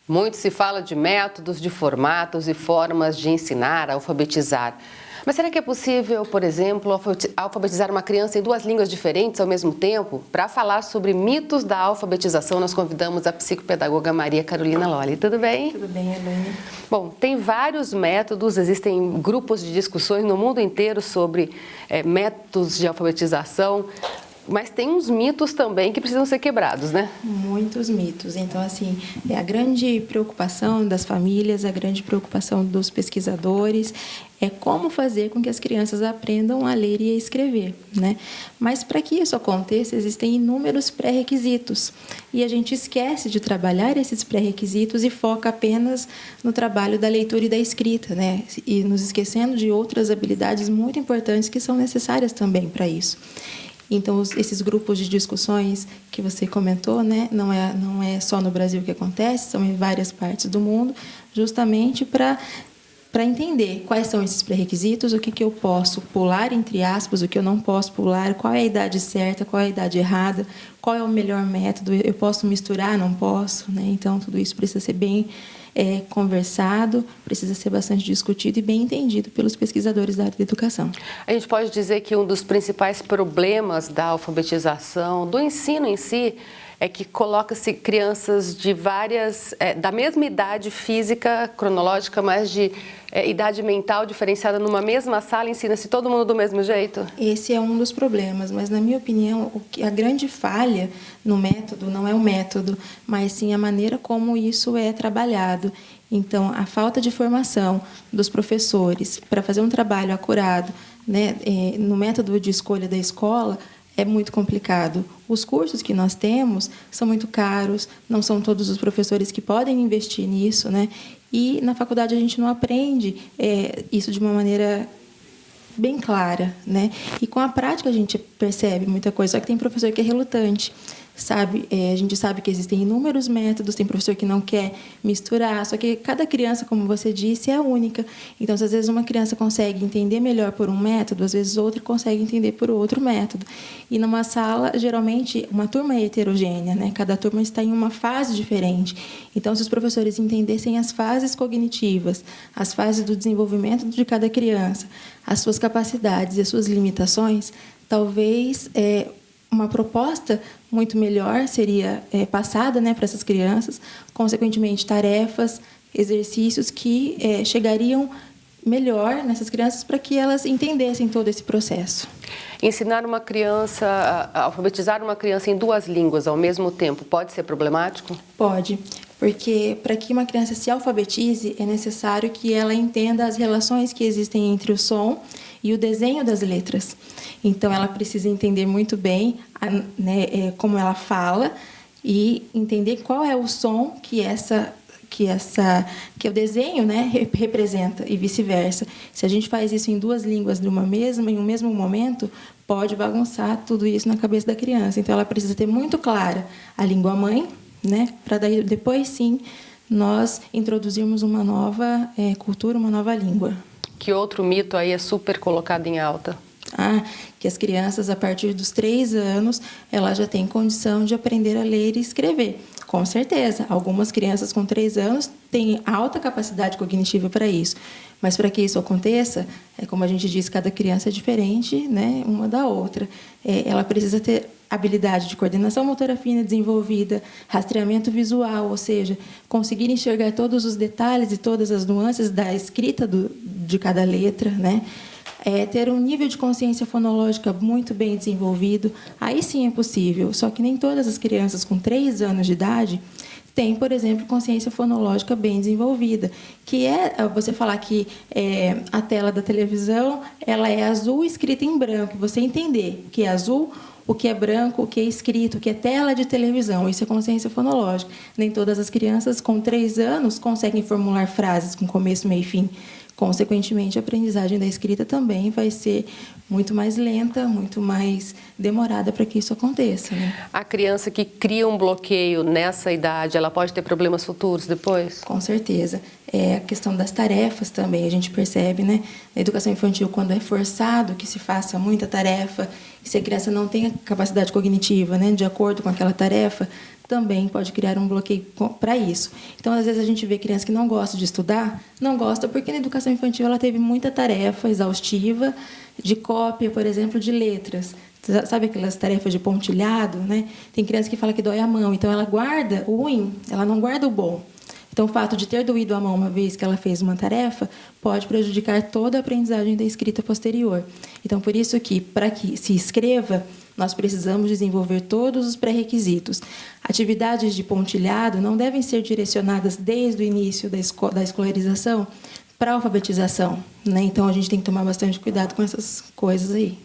Muito se fala de métodos, de formatos e formas de ensinar, alfabetizar. Mas será que é possível, por exemplo, alfabetizar uma criança em duas línguas diferentes ao mesmo tempo? Para falar sobre mitos da alfabetização, nós convidamos a psicopedagoga Maria Carolina Lolli. Tudo bem? Tudo bem, Elaine. Bom, tem vários métodos, existem grupos de discussões no mundo inteiro sobre métodos de alfabetização. Mas tem uns mitos também que precisam ser quebrados, né? Muitos mitos. Então, assim, a grande preocupação das famílias, a grande preocupação dos pesquisadores é como fazer com que as crianças aprendam a ler e a escrever, né? Mas para que isso aconteça, existem inúmeros pré-requisitos. E a gente esquece de trabalhar esses pré-requisitos e foca apenas no trabalho da leitura e da escrita, né? E nos esquecendo de outras habilidades muito importantes que são necessárias também para isso. Então, esses grupos de discussões que você comentou, né, não é só no Brasil que acontece, são em várias partes do mundo, justamente para entender quais são esses pré-requisitos, o que eu posso pular, entre aspas, o que eu não posso pular, qual é a idade certa, qual é a idade errada, qual é o melhor método, eu posso misturar, não posso, né? Então, tudo isso precisa ser bem conversado, precisa ser bastante discutido e bem entendido pelos pesquisadores da área da educação. A gente pode dizer que um dos principais problemas da alfabetização, do ensino em si, é que coloca-se crianças de várias, da mesma idade física, cronológica, mas de idade mental diferenciada numa mesma sala, ensina-se todo mundo do mesmo jeito? Esse é um dos problemas, mas na minha opinião, a grande falha no método não é o método, mas sim a maneira como isso é trabalhado. Então, a falta de formação dos professores para fazer um trabalho acurado, né, no método de escolha da escola, é muito complicado. Os cursos que nós temos são muito caros, não são todos os professores que podem investir nisso, né? E na faculdade a gente não aprende isso de uma maneira bem clara, né? E com a prática a gente percebe muita coisa, só que tem professor que é relutante, sabe? A gente sabe que existem inúmeros métodos, tem professor que não quer misturar, só que cada criança, como você disse, é única. Então, às vezes uma criança consegue entender melhor por um método, às vezes outra consegue entender por outro método. E numa sala, geralmente, uma turma é heterogênea, né? Cada turma está em uma fase diferente. Então, se os professores entendessem as fases cognitivas, as fases do desenvolvimento de cada criança, as suas capacidades e as suas limitações, talvez uma proposta muito melhor seria passada, né, para essas crianças, consequentemente tarefas, exercícios que chegariam melhor nessas crianças para que elas entendessem todo esse processo. Ensinar uma criança, alfabetizar uma criança em duas línguas ao mesmo tempo pode ser problemático? Pode, porque para que uma criança se alfabetize é necessário que ela entenda as relações que existem entre o som e o desenho das letras. Então, ela precisa entender muito bem como ela fala e entender qual é o som que o desenho, né, representa e vice-versa. Se a gente faz isso em duas línguas em um mesmo momento, pode bagunçar tudo isso na cabeça da criança. Então, ela precisa ter muito clara a língua mãe, né, para daí depois sim nós introduzirmos uma nova cultura, uma nova língua. Que outro mito aí é super colocado em alta? Que as crianças, a partir dos 3 anos, elas já têm condição de aprender a ler e escrever. Com certeza, algumas crianças com 3 anos têm alta capacidade cognitiva para isso. Mas para que isso aconteça, como a gente diz, cada criança é diferente, né, uma da outra. Ela precisa ter habilidade de coordenação motora fina desenvolvida, rastreamento visual, ou seja, conseguir enxergar todos os detalhes e todas as nuances da escrita de cada letra, né? Ter um nível de consciência fonológica muito bem desenvolvido, aí sim é possível. Só que nem todas as crianças com 3 anos de idade têm, por exemplo, consciência fonológica bem desenvolvida, que é você falar que a tela da televisão ela é azul escrita em branco, você entender o que é azul, o que é branco, o que é escrito, o que é tela de televisão. Isso é consciência fonológica. Nem todas as crianças com 3 anos conseguem formular frases com começo, meio e fim. Consequentemente, a aprendizagem da escrita também vai ser muito mais lenta, muito mais demorada para que isso aconteça, né? A criança que cria um bloqueio nessa idade, ela pode ter problemas futuros depois? Com certeza. A questão das tarefas também, a gente percebe, né? Na educação infantil, quando é forçado que se faça muita tarefa, se a criança não tem a capacidade cognitiva, né, de acordo com aquela tarefa, também pode criar um bloqueio para isso. Então, às vezes a gente vê criança que não gosta de estudar, não gosta porque na educação infantil ela teve muita tarefa exaustiva de cópia, por exemplo, de letras. Sabe aquelas tarefas de pontilhado, né? Tem criança que fala que dói a mão, então ela guarda o ruim, ela não guarda o bom. Então, o fato de ter doído a mão uma vez que ela fez uma tarefa pode prejudicar toda a aprendizagem da escrita posterior. Então, por isso que, para que se escreva, nós precisamos desenvolver todos os pré-requisitos. Atividades de pontilhado não devem ser direcionadas desde o início da escolarização para a alfabetização, né? Então, a gente tem que tomar bastante cuidado com essas coisas aí.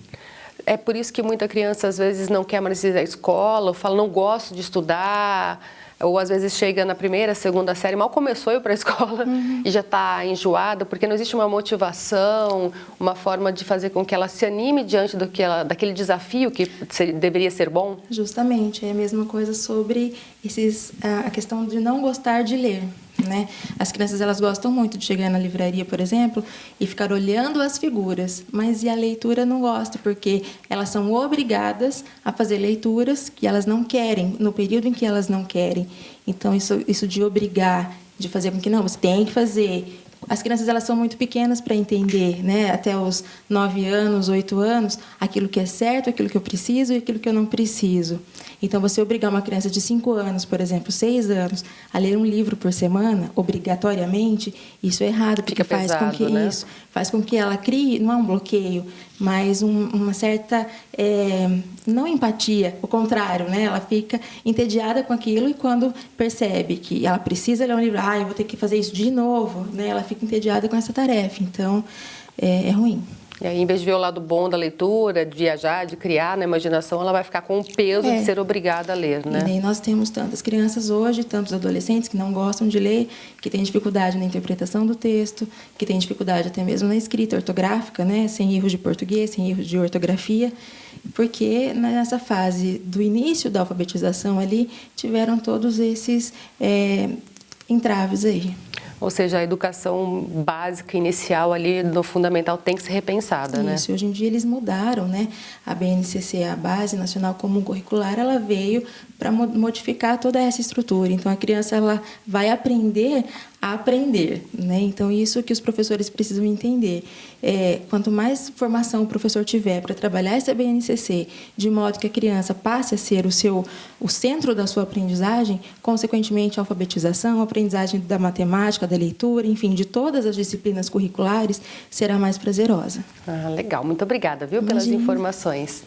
É por isso que muita criança, às vezes, não quer mais ir à escola, ou fala, não gosto de estudar, ou às vezes chega na primeira, segunda série, mal começou a ir para a escola e já está enjoada, porque não existe uma motivação, uma forma de fazer com que ela se anime diante daquele desafio que deveria ser bom? Justamente, é a mesma coisa sobre a questão de não gostar de ler. Né? As crianças elas gostam muito de chegar na livraria, por exemplo, e ficar olhando as figuras, mas e a leitura não gosta, porque elas são obrigadas a fazer leituras que elas não querem, no período em que elas não querem. Então, isso de obrigar, de fazer com que não, você tem que fazer. As crianças elas são muito pequenas para entender, né? Até os 9 anos, 8 anos, aquilo que é certo, aquilo que eu preciso e aquilo que eu não preciso. Então, você obrigar uma criança de 5 anos, por exemplo, 6 anos, a ler um livro por semana, obrigatoriamente, isso é errado, porque faz com que ela crie, não é um bloqueio, mas uma certa, não empatia, o contrário, né? Ela fica entediada com aquilo e quando percebe que ela precisa ler um livro, eu vou ter que fazer isso de novo, né? Ela fica entediada com essa tarefa, então é ruim. E aí, em vez de ver o lado bom da leitura, de viajar, de criar na imaginação, ela vai ficar com o peso de ser obrigada a ler, né? E daí nós temos tantas crianças hoje, tantos adolescentes que não gostam de ler, que têm dificuldade na interpretação do texto, que têm dificuldade até mesmo na escrita ortográfica, né? Sem erros de português, sem erros de ortografia, porque nessa fase do início da alfabetização ali, tiveram todos esses entraves aí. Ou seja, a educação básica, inicial ali no fundamental tem que ser repensada, né? Isso, hoje em dia eles mudaram, né? A BNCC, a Base Nacional Comum Curricular, ela veio para modificar toda essa estrutura. Então, a criança ela vai aprender a aprender, né? Então, isso que os professores precisam entender. Quanto mais formação o professor tiver para trabalhar essa BNCC, de modo que a criança passe a ser o centro da sua aprendizagem, consequentemente, a alfabetização, a aprendizagem da matemática, da leitura, enfim, de todas as disciplinas curriculares, será mais prazerosa. Legal. Muito obrigada, viu, pelas informações.